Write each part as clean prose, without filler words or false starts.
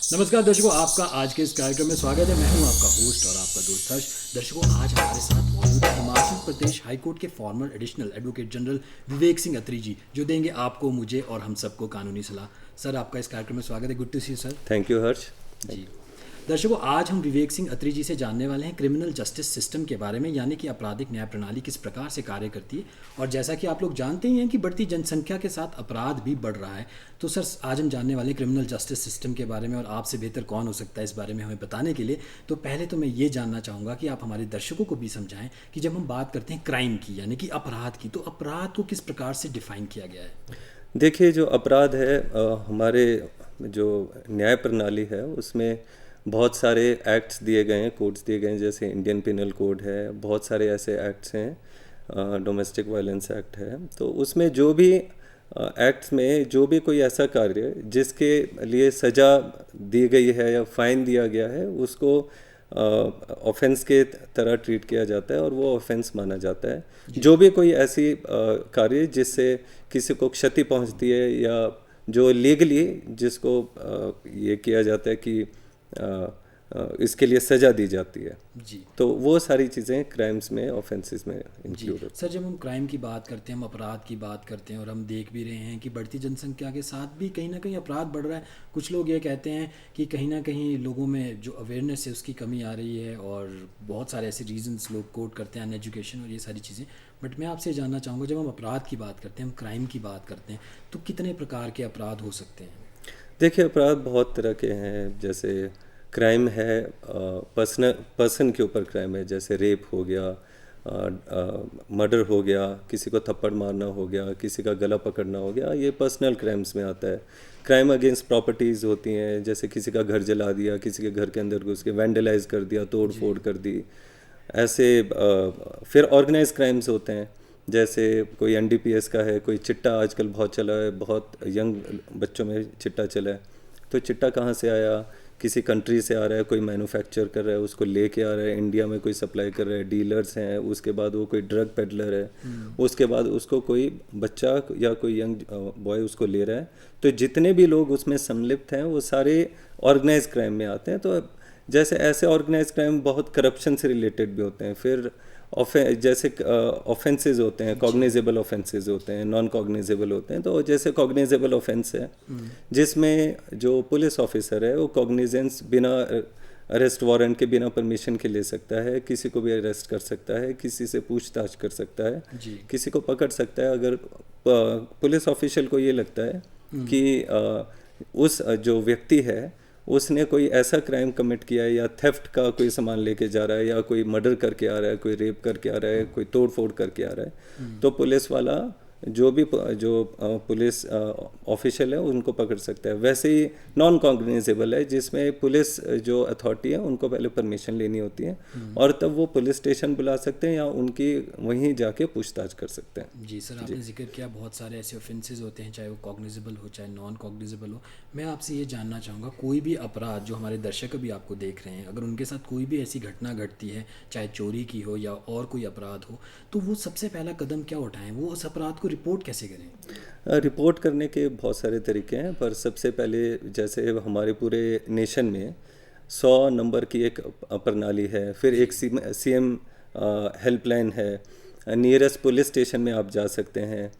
नमस्कार दर्शकों, आपका आज के इस कार्यक्रम में स्वागत है। मैं हूं आपका होस्ट और आपका दोस्त हर्ष। दर्शकों, आज हमारे साथ मौजूद है हिमाचल प्रदेश हाईकोर्ट के farmer additional advocate general Vivek Singh अत्री जी, जो देंगे आपको, मुझे और हम सबको कानूनी सलाह। सर, आपका इस कार्यक्रम में स्वागत है। Good to see you sir. Thank you Harsh. जी दर्शकों, आज हम विवेक सिंह अत्री जी से जानने वाले हैं क्रिमिनल जस्टिस सिस्टम के बारे में, यानी कि आपराधिक न्याय प्रणाली किस प्रकार से कार्य करती है। और जैसा कि आप लोग जानते ही हैं कि बढ़ती जनसंख्या के साथ अपराध भी बढ़ रहा है। तो सर, आज हम जानने वाले हैं क्रिमिनल जस्टिस सिस्टम के बारे में, और आपसे बेहतर कौन हो सकता है इस बारे में हमें बताने के लिए। तो पहले तो मैं ये जानना चाहूँगा कि आप हमारे दर्शकों को भी समझाएं कि जब हम बात करते हैं क्राइम की, यानी कि अपराध की, तो अपराध को किस प्रकार से डिफाइन किया गया है। देखिए, जो अपराध है हमारे जो न्याय प्रणाली है उसमें बहुत सारे एक्ट्स दिए गए हैं, कोड्स दिए गए हैं। जैसे इंडियन पिनल कोड है, बहुत सारे ऐसे एक्ट्स हैं, डोमेस्टिक वायलेंस एक्ट है। तो उसमें जो भी एक्ट्स में जो भी कोई ऐसा कार्य जिसके लिए सज़ा दी गई है या फाइन दिया गया है, उसको ऑफेंस के तरह ट्रीट किया जाता है और वो ऑफेंस माना जाता है। जो भी कोई ऐसी कार्य जिससे किसी को क्षति पहुंचती है या जो लीगली जिसको ये किया जाता है कि इसके लिए सज़ा दी जाती है, जी, तो वो सारी चीज़ें क्राइम्स में, ऑफेंसेस में इंक्लूड होती सर, जब हम क्राइम की बात करते हैं, हम अपराध की बात करते हैं, और हम देख भी रहे हैं कि बढ़ती जनसंख्या के साथ भी कहीं ना कहीं अपराध बढ़ रहा है। कुछ लोग ये कहते हैं कि कहीं ना कहीं लोगों में जो अवेयरनेस है उसकी कमी आ रही है, और बहुत सारे ऐसे रीजंस लोग कोट करते हैं, एजुकेशन और ये सारी चीज़ें। बट मैं आपसे जानना चाहूँगा, जब हम अपराध की बात करते हैं, हम क्राइम की बात करते हैं, तो कितने प्रकार के अपराध हो सकते हैं। देखिए, अपराध बहुत तरह के हैं। जैसे क्राइम है, पर्सन के ऊपर क्राइम है, जैसे रेप हो गया, मर्डर हो गया, किसी को थप्पड़ मारना हो गया, किसी का गला पकड़ना हो गया, ये पर्सनल क्राइम्स में आता है। क्राइम अगेंस्ट प्रॉपर्टीज़ होती हैं, जैसे किसी का घर जला दिया, किसी के घर के अंदर घुस के वैंडलाइज कर दिया, तोड़ फोड़ कर दी, ऐसे। फिर ऑर्गेनाइज क्राइम्स होते हैं, जैसे कोई एनडीपीएस का है, कोई चिट्टा आजकल बहुत चला है, बहुत यंग बच्चों में चिट्टा चला है। तो चिट्टा कहाँ से आया? किसी कंट्री से आ रहा है, कोई मैन्युफैक्चर कर रहा है, उसको लेके आ रहा है, इंडिया में कोई सप्लाई कर रहा है, डीलर्स हैं, उसके बाद वो कोई ड्रग पेडलर है, उसके बाद उसको कोई बच्चा या कोई यंग बॉय उसको ले रहा है। तो जितने भी लोग उसमें सम्मिलित हैं वो सारे ऑर्गेनाइज क्राइम में आते हैं। तो जैसे ऐसे ऑर्गेनाइज क्राइम बहुत करप्शन से रिलेटेड भी होते हैं। फिर जैसे ऑफेंसेस होते हैं, कॉग्निजेबल ऑफेंसेस होते हैं, नॉन कॉग्निजेबल होते हैं। तो जैसे कॉग्निजेबल ऑफेंस है जिसमें जो पुलिस ऑफिसर है वो कॉग्निजेंस बिना अरेस्ट वारंट के, बिना परमिशन के ले सकता है, किसी को भी अरेस्ट कर सकता है, किसी से पूछताछ कर सकता है, किसी को पकड़ सकता है। अगर पुलिस ऑफिशियल को ये लगता है कि उस जो व्यक्ति है उसने कोई ऐसा क्राइम कमिट किया है, या थेफ्ट का कोई सामान लेके जा रहा है, या कोई मर्डर करके आ रहा है, कोई रेप करके आ रहा है, कोई तोड़ फोड़ करके आ रहा है, तो पुलिस वाला जो पुलिस ऑफिशियल है उनको पकड़ सकता है। वैसे ही नॉन कॉग्निजेबल है, जिसमें पुलिस जो अथॉरिटी है उनको पहले परमिशन लेनी होती है और तब वो पुलिस स्टेशन बुला सकते हैं या उनकी वहीं जाके पूछताछ कर सकते हैं। जी सर, आपने जिक्र किया बहुत सारे ऐसे ऑफेंसेस होते हैं, चाहे वो कॉग्निजेबल हो चाहे नॉन कॉग्निजेबल हो। मैं आपसे ये जानना चाहूँगा, कोई भी अपराध, जो हमारे दर्शक भी आपको देख रहे हैं, अगर उनके साथ कोई भी ऐसी घटना घटती है, चाहे चोरी की हो या और कोई अपराध हो, तो वो सबसे पहला कदम क्या उठाएं? वो उस अपराध को रिपोर्ट कैसे करें? रिपोर्ट करने के बहुत सारे तरीके हैं, पर सबसे पहले जैसे हमारे पूरे नेशन में 100 नंबर की एक प्रणाली है, फिर एक सीएम हेल्पलाइन है, नियरेस्ट पुलिस स्टेशन में आप जा सकते हैं।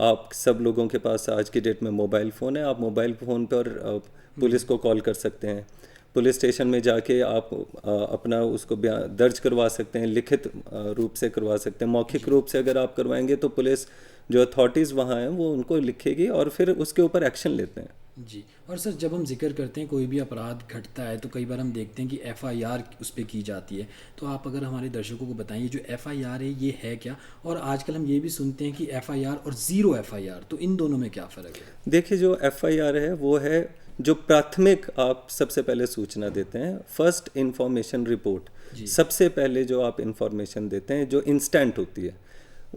आप सब लोगों के पास आज की डेट में मोबाइल फ़ोन है, आप मोबाइल फ़ोन पर पुलिस को कॉल कर सकते हैं। पुलिस स्टेशन में जाके आप अपना उसको बयान दर्ज करवा सकते हैं, लिखित रूप से करवा सकते हैं। मौखिक रूप से अगर आप करवाएंगे तो पुलिस जो अथॉरिटीज़ वहाँ हैं वो उनको लिखेगी और फिर उसके ऊपर एक्शन लेते हैं। जी, और सर, जब हम जिक्र करते हैं कोई भी अपराध घटता है, तो कई बार हम देखते हैं कि एफआईआर उस पर की जाती है। तो आप अगर हमारे दर्शकों को बताइए, जो एफआईआर है ये है क्या? और आजकल हम ये भी सुनते हैं कि एफआईआर और ज़ीरो एफआईआर, तो इन दोनों में क्या फ़र्क है? देखिए, जो एफआईआर है वो है जो प्राथमिक आप सबसे पहले सूचना देते हैं, फर्स्ट इंफॉर्मेशन रिपोर्ट। सबसे पहले जो आप इंफॉर्मेशन देते हैं जो इंस्टेंट होती है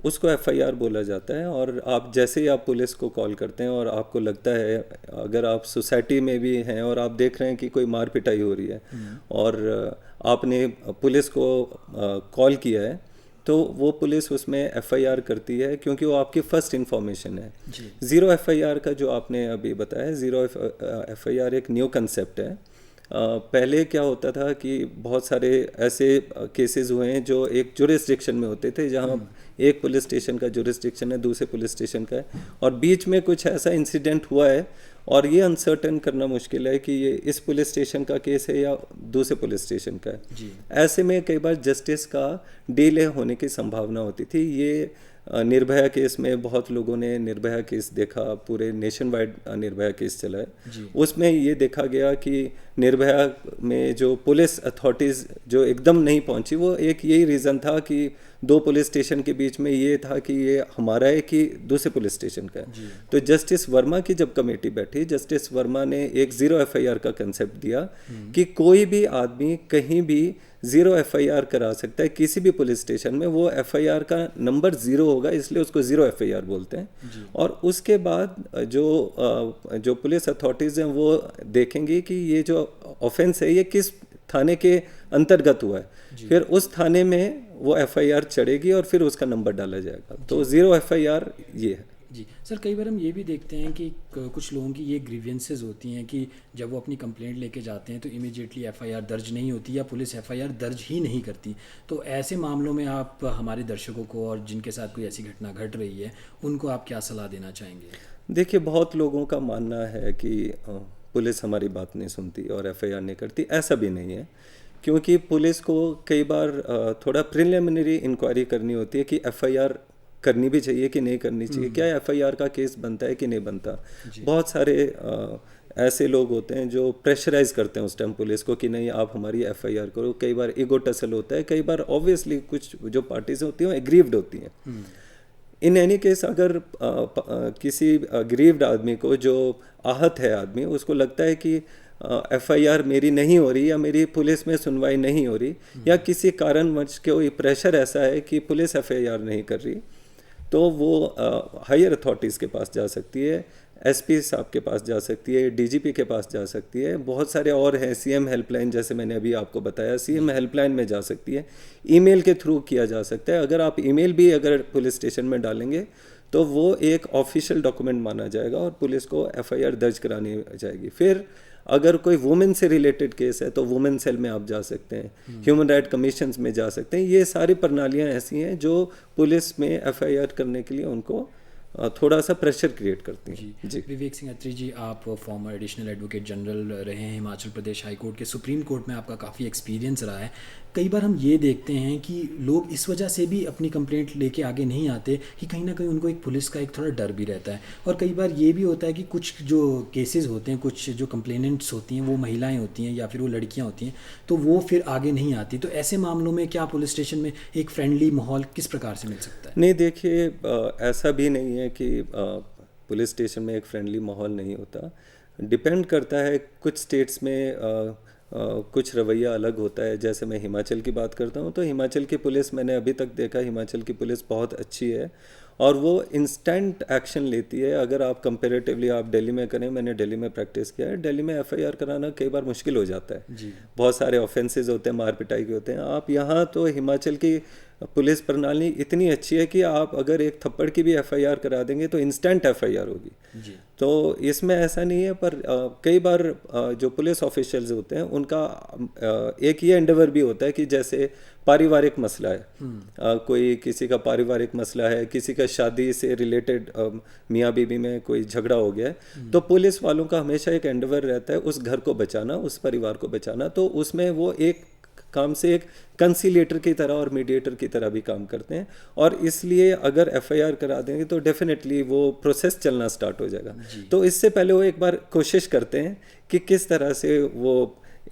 उसको एफआईआर बोला जाता है। और आप जैसे ही आप पुलिस को कॉल करते हैं और आपको लगता है, अगर आप सोसाइटी में भी हैं और आप देख रहे हैं कि कोई मार पिटाई हो रही है और आपने पुलिस को कॉल किया है, तो वो पुलिस उसमें एफआईआर करती है, क्योंकि वो आपकी फर्स्ट इन्फॉर्मेशन है। ज़ीरो एफआईआर का जो आपने अभी बताया, ज़ीरो एफआईआर एक न्यू कंसेप्ट है पहले क्या होता था कि बहुत सारे ऐसे केसेस हुए हैं जो एक जुरिस्डिक्शन में होते थे, जहां एक पुलिस स्टेशन का जुरिस्डिक्शन है, दूसरे पुलिस स्टेशन का है, और बीच में कुछ ऐसा इंसिडेंट हुआ है और ये अनसर्टेन करना मुश्किल है कि ये इस पुलिस स्टेशन का केस है या दूसरे पुलिस स्टेशन का है जी। ऐसे में कई बार जस्टिस का डिले होने की संभावना होती थी। ये निर्भया केस में बहुत लोगों ने निर्भया केस देखा, पूरे नेशन वाइड निर्भया केस चला है। उसमें ये देखा गया कि निर्भया में जो पुलिस अथॉरिटीज़ जो एकदम नहीं पहुंची, वो एक यही रीज़न था कि दो पुलिस स्टेशन के बीच में ये था कि ये हमारा है कि दूसरे पुलिस स्टेशन का है। तो जस्टिस वर्मा की जब कमेटी बैठी, जस्टिस वर्मा ने एक ज़ीरो एफआईआर का कंसेप्ट दिया कि कोई भी आदमी कहीं भी ज़ीरो एफआईआर करा सकता है किसी भी पुलिस स्टेशन में। वो एफआईआर का नंबर ज़ीरो होगा, इसलिए उसको ज़ीरो एफआईआर बोलते हैं। और उसके बाद जो पुलिस अथॉरिटीज़ हैं वो देखेंगी कि ये जो ऑफेंस है ये किस थाने के अंतर्गत हुआ है, फिर उस थाने में वो एफआईआर चढ़ेगी और फिर उसका नंबर डाला जाएगा। तो ज़ीरो एफआईआर ये है। जी सर, कई बार हम ये भी देखते हैं कि कुछ लोगों की ये ग्रीवियंसेस होती हैं कि जब वो अपनी कंप्लेंट लेके जाते हैं तो इमीडिएटली एफआईआर दर्ज नहीं होती या पुलिस एफआईआर दर्ज ही नहीं करती। तो ऐसे मामलों में आप हमारे दर्शकों को और जिनके साथ कोई ऐसी घटना घट रही है उनको आप क्या सलाह देना चाहेंगे? देखिए, बहुत लोगों का मानना है कि पुलिस हमारी बात नहीं सुनती और एफआईआर नहीं करती। ऐसा भी नहीं है, क्योंकि पुलिस को कई बार थोड़ा प्रिलिमिनरी इंक्वायरी करनी होती है कि एफआईआर करनी भी चाहिए कि नहीं करनी चाहिए, क्या एफआईआर का केस बनता है कि नहीं बनता। बहुत सारे ऐसे लोग होते हैं जो प्रेशराइज करते हैं उस टाइम पुलिस को कि नहीं आप हमारी एफआईआर करो। कई बार ईगो टसल होता है, कई बार ऑब्वियसली कुछ जो पार्टीज होती हैं वो एग्रीव्ड होती हैं। इन एनी केस अगर किसी अग्रीव्ड आदमी को, जो आहत है आदमी, उसको लगता है कि एफआईआर मेरी नहीं हो रही या मेरी पुलिस में सुनवाई नहीं हो रही या किसी कारणवश कोई प्रेशर ऐसा है कि पुलिस एफआईआर नहीं कर रही, तो वो हायर अथॉरिटीज़ के पास जा सकती है, एसपी साहब के पास जा सकती है, डीजीपी के पास जा सकती है। बहुत सारे और हैं, सीएम हेल्पलाइन जैसे मैंने अभी आपको बताया, सीएम हेल्पलाइन में जा सकती है। ईमेल के थ्रू किया जा सकता है। अगर आप ईमेल भी अगर पुलिस स्टेशन में डालेंगे तो वो एक ऑफिशियल डॉक्यूमेंट माना जाएगा और पुलिस को एफआईआर दर्ज करानी जाएगी। फिर अगर कोई वुमेन से रिलेटेड केस है तो वुमेन सेल में आप जा सकते हैं, ह्यूमन राइट कमीशंस में जा सकते हैं। ये सारी प्रणालियां ऐसी हैं जो पुलिस में एफआईआर करने के लिए उनको थोड़ा सा प्रेशर क्रिएट करती हैं। जी। विवेक सिंह अत्री जी, आप फॉर्मर एडिशनल एडवोकेट जनरल रहे हैं हिमाचल प्रदेश हाई कोर्ट के, सुप्रीम कोर्ट में आपका काफ़ी एक्सपीरियंस रहा है। कई बार हम ये देखते हैं कि लोग इस वजह से भी अपनी कंप्लेंट लेके आगे नहीं आते कि कहीं ना कहीं उनको एक पुलिस का एक थोड़ा डर भी रहता है। और कई बार ये भी होता है कि कुछ जो केसेस होते हैं, कुछ जो कंप्लेनेंट्स होती हैं वो महिलाएं होती हैं या फिर वो लड़कियां होती हैं, तो वो फिर आगे नहीं आती। तो ऐसे मामलों में क्या पुलिस स्टेशन में एक फ्रेंडली माहौल किस प्रकार से मिल सकता है? नहीं, देखिए, ऐसा भी नहीं है कि पुलिस स्टेशन में एक फ्रेंडली माहौल नहीं होता। डिपेंड करता है, कुछ स्टेट्स में कुछ रवैया अलग होता है। जैसे मैं हिमाचल की बात करता हूँ तो हिमाचल की पुलिस, मैंने अभी तक देखा, हिमाचल की पुलिस बहुत अच्छी है और वो इंस्टेंट एक्शन लेती है। अगर आप कंपेरेटिवली आप दिल्ली में करें, मैंने दिल्ली में प्रैक्टिस किया है, दिल्ली में एफआईआर कराना कई बार मुश्किल हो जाता है। बहुत सारे ऑफेंसेस होते हैं, मार पिटाई के होते हैं। आप यहाँ तो हिमाचल की पुलिस प्रणाली इतनी अच्छी है कि आप अगर एक थप्पड़ की भी एफआईआर करा देंगे तो इंस्टेंट एफआईआर होगी। तो इसमें ऐसा नहीं है। पर कई बार जो पुलिस ऑफिशियल्स होते हैं उनका एक ये एंडेवर भी होता है कि जैसे पारिवारिक मसला है, कोई किसी का पारिवारिक मसला है, किसी का शादी से रिलेटेड मियाँ बीवी में कोई झगड़ा हो गया है, तो पुलिस वालों का हमेशा एक एंडेवर रहता है उस घर को बचाना, उस परिवार को बचाना। तो उसमें वो एक काम से एक कंसीलिएटर की तरह और मीडिएटर की तरह भी काम करते हैं। और इसलिए अगर एफआईआर करा देंगे तो डेफिनेटली वो प्रोसेस चलना स्टार्ट हो जाएगा। तो इससे पहले वो एक बार कोशिश करते हैं कि किस तरह से वो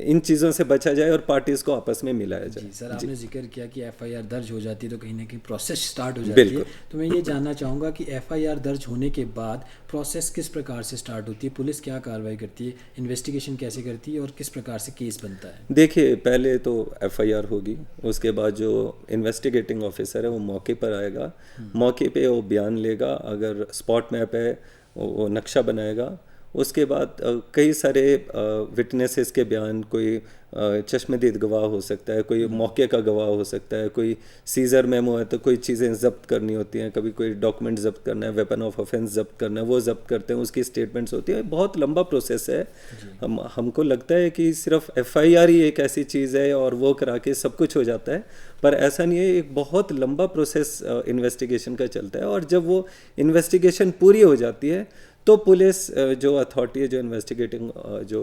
इन चीज़ों से बचा जाए और पार्टीज को आपस में मिलाया जाए। जी सर, आपने जिक्र किया कि एफआईआर दर्ज हो जाती है तो कहीं ना कहीं प्रोसेस स्टार्ट हो जाती है। तो मैं ये जानना चाहूँगा कि एफआईआर दर्ज होने के बाद प्रोसेस किस प्रकार से स्टार्ट होती है, पुलिस क्या कार्रवाई करती है, इन्वेस्टिगेशन कैसे करती है और किस प्रकार से केस बनता है? देखिए, पहले तो एफआईआर होगी, उसके बाद जो इन्वेस्टिगेटिंग ऑफिसर है वो मौके पर आएगा, मौके पर वो बयान लेगा। अगर स्पॉट मैप है वो नक्शा बनाएगा, उसके बाद कई सारे विटनेसेस के बयान, कोई चश्मदीद गवाह हो सकता है, कोई मौके का गवाह हो सकता है, कोई सीजर मेमो है तो कोई चीज़ें जब्त करनी होती हैं, कभी कोई डॉक्यूमेंट जब्त करना है, वेपन ऑफ ऑफेंस जब्त करना है, वो जब्त करते हैं, उसकी स्टेटमेंट्स होती है। बहुत लंबा प्रोसेस है। हमको लगता है कि सिर्फ एफआईआर ही एक ऐसी चीज़ है और वो करा के सब कुछ हो जाता है, पर ऐसा नहीं है। एक बहुत लंबा प्रोसेस इन्वेस्टिगेशन का चलता है, और जब वो इन्वेस्टिगेशन पूरी हो जाती है तो पुलिस जो अथॉरिटी है, जो इन्वेस्टिगेटिंग जो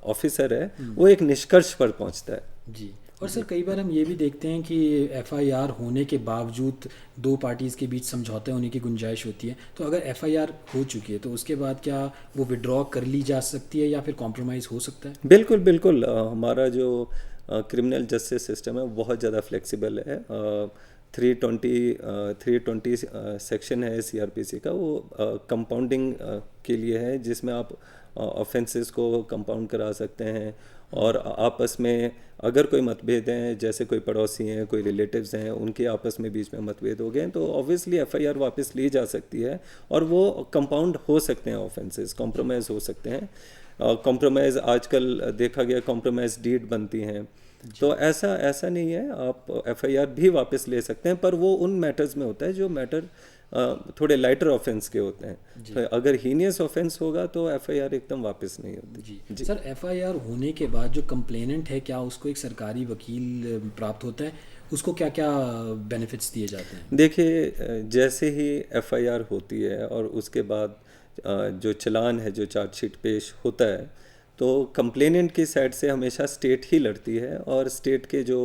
ऑफिसर है, वो एक निष्कर्ष पर पहुंचता है। जी। और सर कई बार हम ये भी देखते हैं कि एफआईआर होने के बावजूद दो पार्टीज़ के बीच समझौते होने की गुंजाइश होती है। तो अगर एफआईआर हो चुकी है तो उसके बाद क्या वो विड्रॉ कर ली जा सकती है या फिर कॉम्प्रोमाइज़ हो सकता है? बिल्कुल बिल्कुल। हमारा जो क्रिमिनल जस्टिस सिस्टम है वो बहुत ज़्यादा फ्लेक्सिबल है। 320 सेक्शन है सीआरपीसी का, वो कंपाउंडिंग के लिए है, जिसमें आप ऑफेंसेस को कंपाउंड करा सकते हैं। और आपस में अगर कोई मतभेद हैं, जैसे कोई पड़ोसी हैं, कोई रिलेटिव्स हैं, उनके आपस में बीच में मतभेद हो गए तो ऑब्वियसली एफआईआर वापस ली जा सकती है, और वो कंपाउंड हो सकते हैं, ऑफेंसेस कॉम्प्रोमाइज़ हो सकते हैं। कॉम्प्रोमाइज़ आजकल देखा गया, कॉम्प्रोमाइज़ डीड बनती हैं। तो ऐसा नहीं है, आप एफआईआर भी वापस ले सकते हैं, पर वो उन मैटर्स में होता है जो मैटर थोड़े लाइटर ऑफेंस के होते हैं। तो अगर हीनियस ऑफेंस होगा तो एफआईआर एकदम वापस नहीं होती। जी। सर एफआईआर होने के बाद जो कंप्लेनेंट है, क्या उसको एक सरकारी वकील प्राप्त होता है? उसको क्या क्या बेनिफिट्स दिए जाते हैं? देखिए, जैसे ही एफआईआर होती है और उसके बाद जो चलान है, जो चार्जशीट पेश होता है, तो कंप्लेनेंट की साइड से हमेशा स्टेट ही लड़ती है, और स्टेट के जो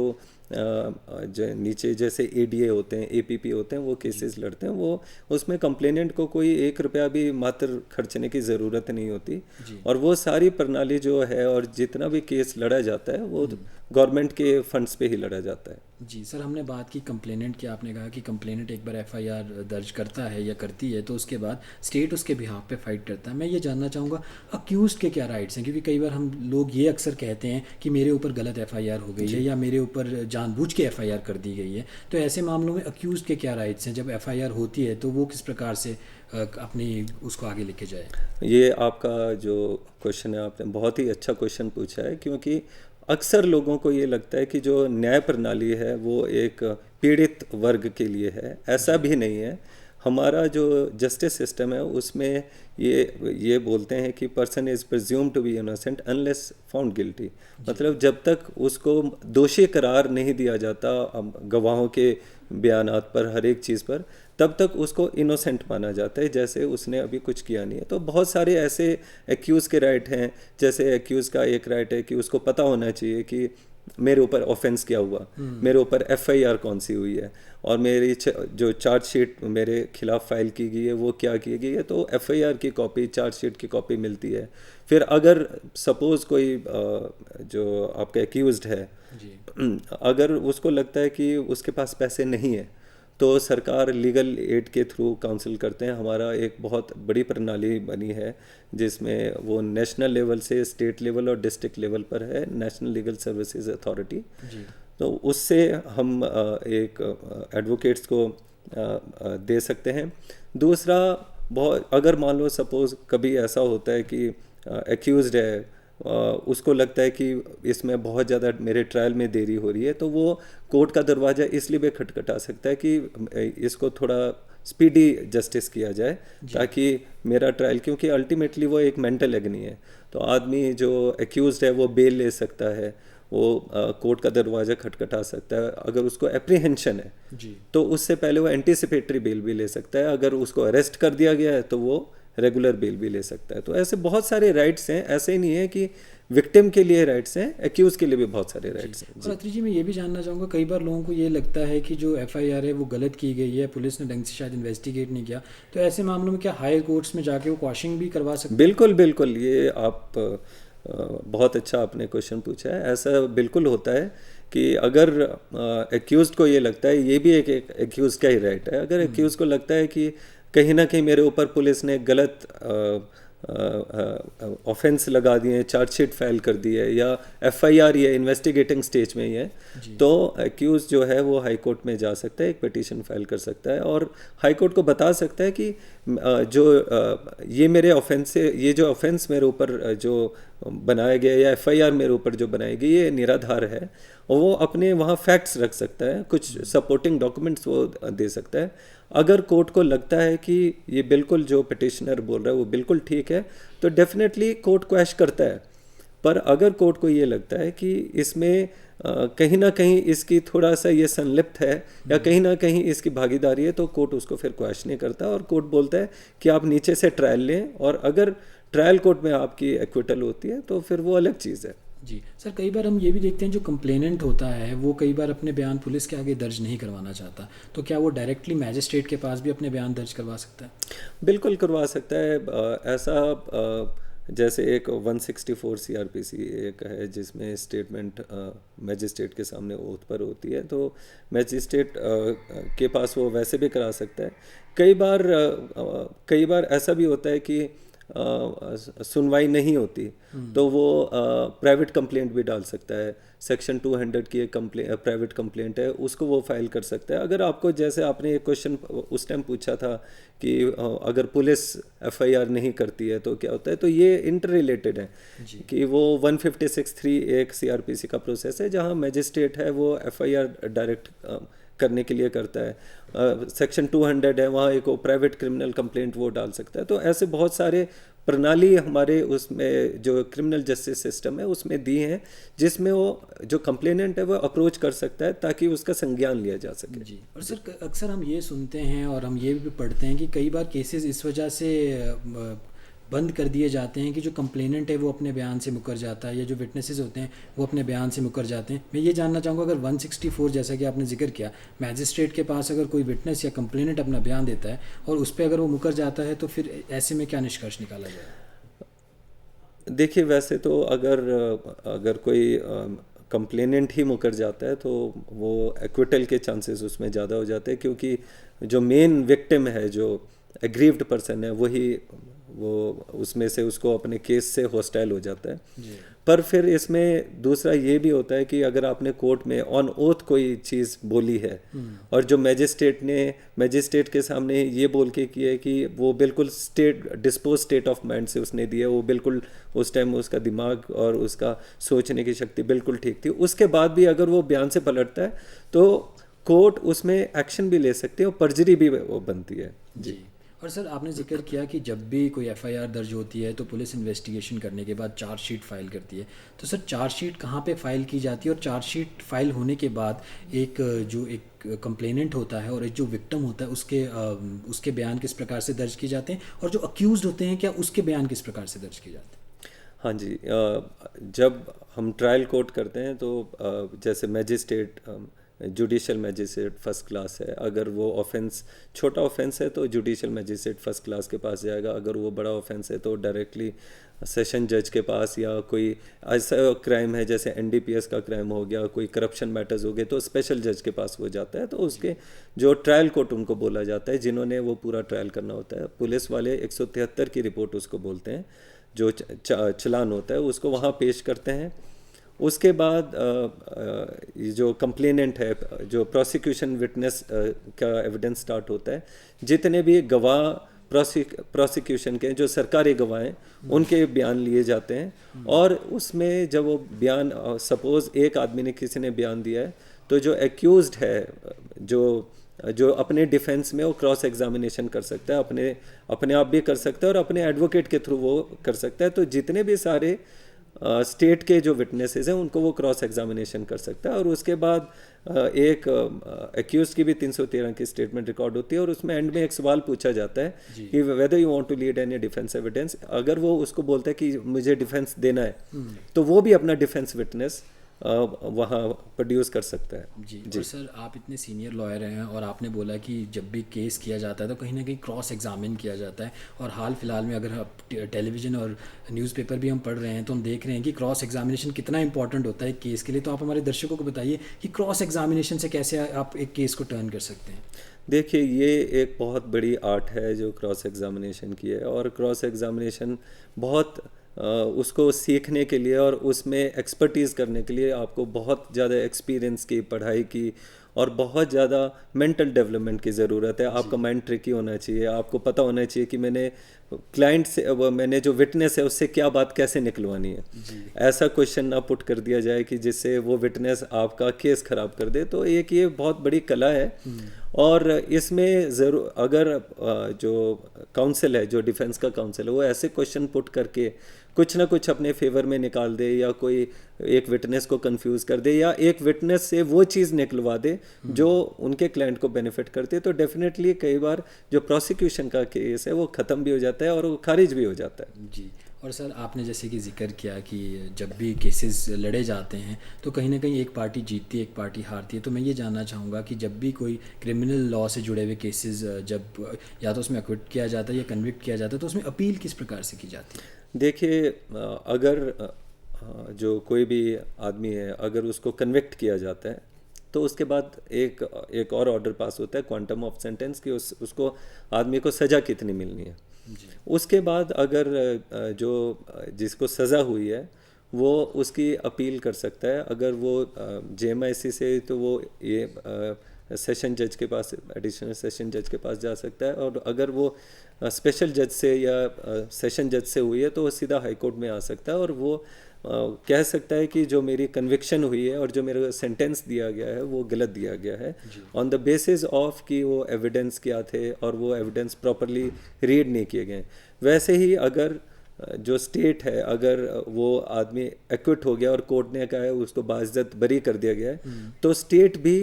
नीचे जैसे एडीए होते हैं, एपीपी होते हैं, वो केसेस लड़ते हैं। वो उसमें कंप्लेनेंट को कोई 1 रुपया भी मात्र खर्चने की ज़रूरत नहीं होती, और वो सारी प्रणाली जो है और जितना भी केस लड़ा जाता है वो गवर्नमेंट के फंड्स पे ही लड़ा जाता है। जी सर, हमने बात की कंप्लेनेंट की। आपने कहा कि कंप्लेनेंट एक बार एफआईआर दर्ज करता है या करती है तो उसके बाद स्टेट उसके बिहाफ पे फाइट करता है। मैं ये जानना चाहूँगा अक्यूज़्ड के क्या राइट्स हैं, क्योंकि कई बार हम लोग ये अक्सर कहते हैं कि मेरे ऊपर गलत एफआईआर हो गई है या मेरे ऊपर जानबूझ के एफआईआर कर दी गई है। तो ऐसे मामलों में अक्यूज़्ड के क्या राइट्स हैं? जब एफआईआर होती है तो वो किस प्रकार से अपनी उसको आगे लेके जाए? ये आपका जो क्वेश्चन है, आपने बहुत ही अच्छा क्वेश्चन पूछा है, क्योंकि अक्सर लोगों को ये लगता है कि जो न्याय प्रणाली है वो एक पीड़ित वर्ग के लिए है। ऐसा भी नहीं है। हमारा जो जस्टिस सिस्टम है उसमें ये बोलते हैं कि person is presumed to be innocent unless found guilty. मतलब जब तक उसको दोषी करार नहीं दिया जाता गवाहों के बयानात पर, हर एक चीज़ पर, तब तक उसको इनोसेंट माना जाता है, जैसे उसने अभी कुछ किया नहीं है। तो बहुत सारे ऐसे एक्यूज़ के राइट हैं। जैसे एक्यूज़ का एक राइट है कि उसको पता होना चाहिए कि मेरे ऊपर ऑफेंस क्या हुआ, मेरे ऊपर एफआईआर कौन सी हुई है, और मेरी जो चार्जशीट मेरे खिलाफ फाइल की गई है वो क्या की गई है। तो एफआईआर की कॉपी, चार्जशीट की कॉपी मिलती है। फिर अगर सपोज़ कोई जो आपका एक्यूज्ड है, अगर उसको लगता है कि उसके पास पैसे नहीं है, तो सरकार लीगल एड के थ्रू काउंसिल करते हैं। हमारा एक बहुत बड़ी प्रणाली बनी है जिसमें वो नेशनल लेवल से स्टेट लेवल और डिस्ट्रिक्ट लेवल पर है, नेशनल लीगल सर्विसेज अथॉरिटी। तो उससे हम एक एडवोकेट्स को दे सकते हैं। दूसरा, बहुत अगर मान लो सपोज़ कभी ऐसा होता है कि एक्यूज्ड है, उसको लगता है कि इसमें बहुत ज़्यादा मेरे ट्रायल में देरी हो रही है, तो वो कोर्ट का दरवाज़ा इसलिए भी खटखटा सकता है कि इसको थोड़ा स्पीडी जस्टिस किया जाए, ताकि मेरा ट्रायल, क्योंकि अल्टीमेटली वो एक मेंटल एग्नी है। तो आदमी जो एक्यूज्ड है वो बेल ले सकता है, वो कोर्ट का दरवाज़ा खटखटा सकता है। अगर उसको एप्रीहेंशन है तो उससे पहले वो एंटीसिपेटरी बेल भी ले सकता है। अगर उसको अरेस्ट कर दिया गया है तो वो रेगुलर बेल भी ले सकता है। तो ऐसे बहुत सारे राइट्स हैं। ऐसे ही नहीं है कि विक्टिम के लिए राइट्स हैं, एक्यूज के लिए भी बहुत सारे राइट्स हैं। और अत्री जी, मैं ये भी जानना चाहूँगा, कई बार लोगों को ये लगता है कि जो एफआईआर है वो गलत की गई है, पुलिस ने ढंग से शायद इन्वेस्टिगेट नहीं किया, तो ऐसे मामलों में क्या हायर कोर्ट्स में जाके वो क्वाशिंग भी करवा सकते हैं? बिल्कुल बिल्कुल, ये आप बहुत अच्छा आपने क्वेश्चन पूछा है। ऐसा बिल्कुल होता है कि अगर एक्यूज को ये लगता है, ये भी एक एक्यूज का ही राइट है, अगर एक्यूज को लगता है कि कहीं ना कहीं मेरे ऊपर पुलिस ने गलत ऑफेंस लगा दिए, चार्जशीट फाइल कर दी है या एफआईआर या इन्वेस्टिगेटिंग स्टेज में ही है, तो एक्यूज जो है वो हाई कोर्ट में जा सकता है, एक पिटीशन फाइल कर सकता है और हाई कोर्ट को बता सकता है कि ये मेरे ऑफेंस से, ये जो ऑफेंस मेरे ऊपर जो बनाया गया या एफआईआर मेरे ऊपर जो बनाई गई ये निराधार है, और वो अपने वहाँ फैक्ट्स रख सकता है, कुछ सपोर्टिंग डॉक्यूमेंट्स वो दे सकता है। अगर कोर्ट को लगता है कि ये बिल्कुल जो पिटिशनर बोल रहा है वो बिल्कुल ठीक है, तो डेफिनेटली कोर्ट क्वैश करता है। पर अगर कोर्ट को ये लगता है कि इसमें कहीं ना कहीं इसकी थोड़ा सा ये संलिप्त है या कहीं ना कहीं इसकी भागीदारी है, तो कोर्ट उसको फिर क्वैश नहीं करता और कोर्ट बोलता है कि आप नीचे से ट्रायल लें, और अगर ट्रायल कोर्ट में आपकी एक्विटल होती है तो फिर वो अलग चीज़ है। जी सर, कई बार हम ये भी देखते हैं जो कंप्लेनेंट होता है वो कई बार अपने बयान पुलिस के आगे दर्ज नहीं करवाना चाहता, तो क्या वो डायरेक्टली मैजिस्ट्रेट के पास भी अपने बयान दर्ज करवा सकता है? बिल्कुल करवा सकता है। ऐसा जैसे एक 164 सीआरपीसी एक है जिसमें स्टेटमेंट मैजिस्ट्रेट के सामने ओथ पर होती है, तो मैजिस्ट्रेट के पास वो वैसे भी करा सकता है। कई बार ऐसा भी होता है कि सुनवाई नहीं होती, तो वो प्राइवेट कंप्लेंट भी डाल सकता है। सेक्शन 200 की एक प्राइवेट कंप्लेंट है, उसको वो फाइल कर सकता है। अगर आपको, जैसे आपने एक क्वेश्चन उस टाइम पूछा था कि अगर पुलिस एफआईआर नहीं करती है तो क्या होता है, तो ये इंटर रिलेटेड है कि वो 156(3) एक सीआरपीसी का प्रोसेस है जहां मैजिस्ट्रेट है वो एफआईआर डायरेक्ट करने के लिए करता है। सेक्शन 200 है, वहाँ एक प्राइवेट क्रिमिनल कंप्लेंट वो डाल सकता है। तो ऐसे बहुत सारे प्रणाली हमारे उसमें जो क्रिमिनल जस्टिस सिस्टम है उसमें दी हैं, जिसमें वो जो कंप्लेनेंट है वो अप्रोच कर सकता है ताकि उसका संज्ञान लिया जा सके। जी, और सर अक्सर हम ये सुनते हैं और हम ये भी पढ़ते हैं कि कई बार केसेस इस वजह से बंद कर दिए जाते हैं कि जो कंप्लेनेंट है वो अपने बयान से मुकर जाता है या जो विटनेसेस होते हैं वो अपने बयान से मुकर जाते हैं। मैं ये जानना चाहूँगा, अगर 164 जैसा कि आपने जिक्र किया, मैजिस्ट्रेट के पास अगर कोई विटनेस या कंप्लेनेंट अपना बयान देता है और उस पर अगर वो मुकर जाता है तो फिर ऐसे में क्या निष्कर्ष निकाला जाए? देखिए, वैसे तो अगर कोई कंप्लेनेंट ही मुकर जाता है तो वो एक्विटल के चांसेस उसमें ज़्यादा हो जाते हैं, क्योंकि जो मेन विक्टिम है, जो एग्रीव्ड पर्सन है, वो उसमें से उसको अपने केस से हॉस्टाइल हो जाता है। पर फिर इसमें दूसरा ये भी होता है कि अगर आपने कोर्ट में ऑन ओथ कोई चीज़ बोली है और जो मैजिस्ट्रेट के सामने ये बोल के किया है कि वो बिल्कुल डिस्पोज स्टेट ऑफ माइंड से उसने दिया, वो बिल्कुल उस टाइम उसका दिमाग और उसका सोचने की शक्ति बिल्कुल ठीक थी, उसके बाद भी अगर वो बयान से पलटता है तो कोर्ट उसमें एक्शन भी ले सकती है और पर्जरी भी वो बनती है। जी, और सर आपने जिक्र किया कि जब भी कोई एफआईआर दर्ज होती है तो पुलिस इन्वेस्टिगेशन करने के बाद चार्जशीट फाइल करती है, तो सर चार्जशीट कहाँ पे फाइल की जाती है? और चार्जशीट फाइल होने के बाद एक कंप्लेनेंट होता है और एक जो विक्टिम होता है उसके बयान किस प्रकार से दर्ज किए जाते हैं, और जो अक्यूज्ड होते हैं क्या उसके बयान किस प्रकार से दर्ज किए जाते हैं? हाँ जी, जब हम ट्रायल कोर्ट करते हैं तो जैसे magistrate, judicial magistrate first class है, अगर वो ऑफेंस छोटा ऑफेंस है तो जुडिशियल मैजिस्ट्रेट फर्स्ट क्लास के पास जाएगा, अगर वो बड़ा ऑफेंस है तो डायरेक्टली सेशन जज के पास, या कोई ऐसा क्राइम है जैसे एनडीपीएस का क्राइम हो गया, कोई करप्शन मैटर्स हो गए, तो स्पेशल जज के पास वो जाता है। तो उसके जो ट्रायल कोर्ट उनको बोला जाता है, जिन्होंने वो पूरा ट्रायल करना होता है। पुलिस वाले 173 की रिपोर्ट उसको बोलते हैं, जो चलान होता है उसको वहाँ पेश करते हैं। उसके बाद जो कंप्लेनेंट है, जो प्रोसिक्यूशन विटनेस का एविडेंस स्टार्ट होता है, जितने भी गवाह प्रोसिक्यूशन के जो सरकारी गवाह हैं उनके बयान लिए जाते हैं। और उसमें जब वो बयान, सपोज एक आदमी ने किसी ने बयान दिया है, तो जो एक्यूज्ड है, जो अपने डिफेंस में वो क्रॉस एग्जामिनेशन कर सकता है, अपने आप भी कर सकता है और अपने एडवोकेट के थ्रू वो कर सकता है। तो जितने भी सारे स्टेट के जो विटनेसेस हैं उनको वो क्रॉस एग्जामिनेशन कर सकता है। और उसके बाद एक एक्यूज की भी 313 की स्टेटमेंट रिकॉर्ड होती है और उसमें एंड में एक सवाल पूछा जाता है कि whether you want to lead any defence evidence. अगर वो उसको बोलता है कि मुझे डिफेंस देना है, तो वो भी अपना डिफेंस विटनेस वहाँ प्रोड्यूस कर सकता है। जी। और सर आप इतने सीनियर लॉयर हैं और आपने बोला कि जब भी केस किया जाता है तो कहीं ना कहीं क्रॉस एग्जामिन किया जाता है, और हाल फिलहाल में अगर आप टेलीविज़न और न्यूज़पेपर भी हम पढ़ रहे हैं तो हम देख रहे हैं कि क्रॉस एग्जामिनेशन कितना इंपॉर्टेंट होता है केस के लिए। तो आप हमारे दर्शकों को बताइए कि क्रॉस एग्जामिनेशन से कैसे आप एक केस को टर्न कर सकते हैं। देखिए, ये एक बहुत बड़ी आर्ट है जो क्रॉस एग्जामिनेशन की है, और क्रॉस एग्जामिनेशन बहुत उसको सीखने के लिए और उसमें एक्सपर्टीज़ करने के लिए आपको बहुत ज़्यादा एक्सपीरियंस की, पढ़ाई की और बहुत ज़्यादा मेंटल डेवलपमेंट की ज़रूरत है। आपका माइंड ट्रिकी होना चाहिए, आपको पता होना चाहिए कि मैंने क्लाइंट से, मैंने जो विटनेस है उससे क्या बात कैसे निकलवानी है। ऐसा क्वेश्चन ना पुट कर दिया जाए कि जिससे वो विटनेस आपका केस ख़राब कर दे। तो एक ये बहुत बड़ी कला है, और इसमें ज़रूर अगर जो काउंसिल है, जो डिफेंस का काउंसिल है, वो ऐसे क्वेश्चन पुट करके कुछ ना कुछ अपने फेवर में निकाल दे, या कोई एक विटनेस को कंफ्यूज कर दे, या एक विटनेस से वो चीज़ निकलवा दे जो उनके क्लाइंट को बेनिफिट करते, तो डेफिनेटली कई बार जो प्रोसिक्यूशन का केस है वो ख़त्म भी हो जाता है और वो खारिज भी हो जाता है। जी। और सर, आपने जैसे कि जिक्र किया कि जब भी केसेस लड़े जाते हैं तो कहीं ना कहीं एक पार्टी जीतती है, एक पार्टी हारती है। तो मैं ये जानना चाहूँगा कि जब भी कोई क्रिमिनल लॉ से जुड़े हुए केसेस जब या तो उसमें अक्विट किया जाता है या कन्विक्ट किया जाता है, तो उसमें अपील किस प्रकार से की जाती है? देखिए, अगर जो कोई भी आदमी है, अगर उसको कन्विक्ट किया जाता है तो उसके बाद एक और ऑर्डर पास होता है, क्वांटम ऑफ सेंटेंस, कि उसको आदमी को सज़ा कितनी मिलनी है। उसके बाद अगर जो जिसको सज़ा हुई है वो उसकी अपील कर सकता है। अगर वो जेएमआईसी से, तो वो ये सेशन जज के पास, एडिशनल सेशन जज के पास जा सकता है, और अगर वो स्पेशल जज से या सेशन जज से हुई है तो वो सीधा हाई कोर्ट में आ सकता है, और वो कह सकता है कि जो मेरी कन्विक्शन हुई है और जो मेरा सेंटेंस दिया गया है वो गलत दिया गया है, ऑन द बेसिस ऑफ कि वो एविडेंस क्या थे और वो एविडेंस प्रॉपरली रीड नहीं किए गए। वैसे ही अगर जो स्टेट है, अगर वो आदमी एक्विट हो गया और कोर्ट ने कहा है उसको बाइज्जत बरी कर दिया गया है, तो स्टेट भी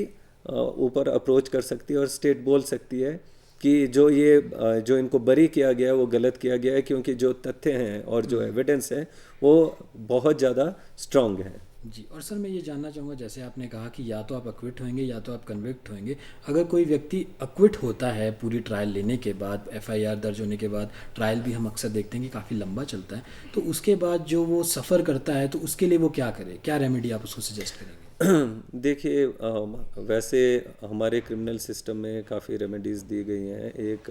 ऊपर अप्रोच कर सकती है और स्टेट बोल सकती है कि जो इनको बरी किया गया है वो गलत किया गया है, क्योंकि जो तथ्य हैं और जो एविडेंस है वो बहुत ज़्यादा स्ट्रांग है। जी। और सर, मैं ये जानना चाहूँगा, जैसे आपने कहा कि या तो आप अक्विट होंगे या तो आप कन्विक्ट होंगे। अगर कोई व्यक्ति अक्विट होता है पूरी ट्रायल लेने के बाद, एफआईआर दर्ज होने के बाद, ट्रायल भी हम अक्सर देखते हैं कि काफ़ी लंबा चलता है, तो उसके बाद जो वो सफ़र करता है तो उसके लिए वो क्या करे, क्या रेमेडी आप उसको सजेस्ट करेंगे? देखिए, वैसे हमारे क्रिमिनल सिस्टम में काफ़ी रेमेडीज़ दी गई हैं। एक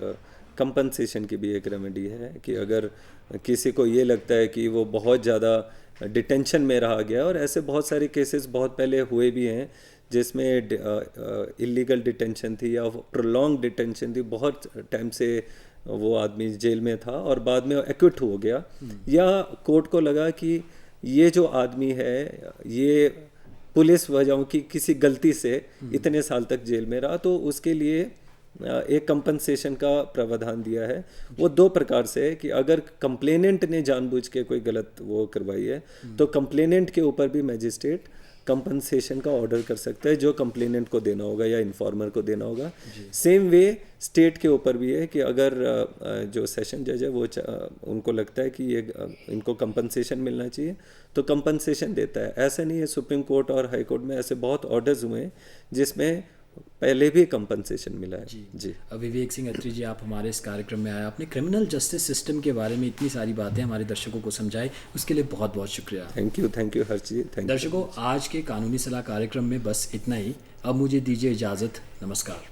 कंपनसेशन की भी एक रेमेडी है कि अगर किसी को ये लगता है कि वो बहुत ज़्यादा डिटेंशन में रहा गया, और ऐसे बहुत सारे केसेस बहुत पहले हुए भी हैं जिसमें इलीगल डिटेंशन थी या प्रोलॉन्ग डिटेंशन थी, बहुत टाइम से वो आदमी जेल में था और बाद में एक्विट हो गया, या कोर्ट को लगा कि ये जो आदमी है ये पुलिस वजहों की किसी गलती से इतने साल तक जेल में रहा, तो उसके लिए एक कंपनसेशन का प्रावधान दिया है। वो दो प्रकार से है कि अगर कंप्लेनेंट ने जानबूझ के कोई गलत वो करवाई है तो कंप्लेनेंट के ऊपर भी मैजिस्ट्रेट कंपनसेशन का ऑर्डर कर सकता है, जो कंप्लेनेंट को देना होगा या इन्फॉर्मर को देना होगा। सेम वे स्टेट के ऊपर भी है कि अगर जो सेशन जज है वो उनको लगता है कि ये इनको कंपनसेशन मिलना चाहिए तो कंपनसेशन देता है। ऐसा नहीं है, सुप्रीम कोर्ट और हाई कोर्ट में ऐसे बहुत ऑर्डर्स हुए हैं जिसमें पहले भी कंपनसेशन मिला है। जी। विवेक सिंह अत्री जी, आप हमारे इस कार्यक्रम में आए, आपने क्रिमिनल जस्टिस सिस्टम के बारे में इतनी सारी बातें हमारे दर्शकों को समझाई, उसके लिए बहुत बहुत शुक्रिया। Thank you हर्षजी, thank you. दर्शकों, आज के कानूनी सलाह कार्यक्रम में बस इतना ही। अब मुझे दीजिए इजाज़त। नमस्कार।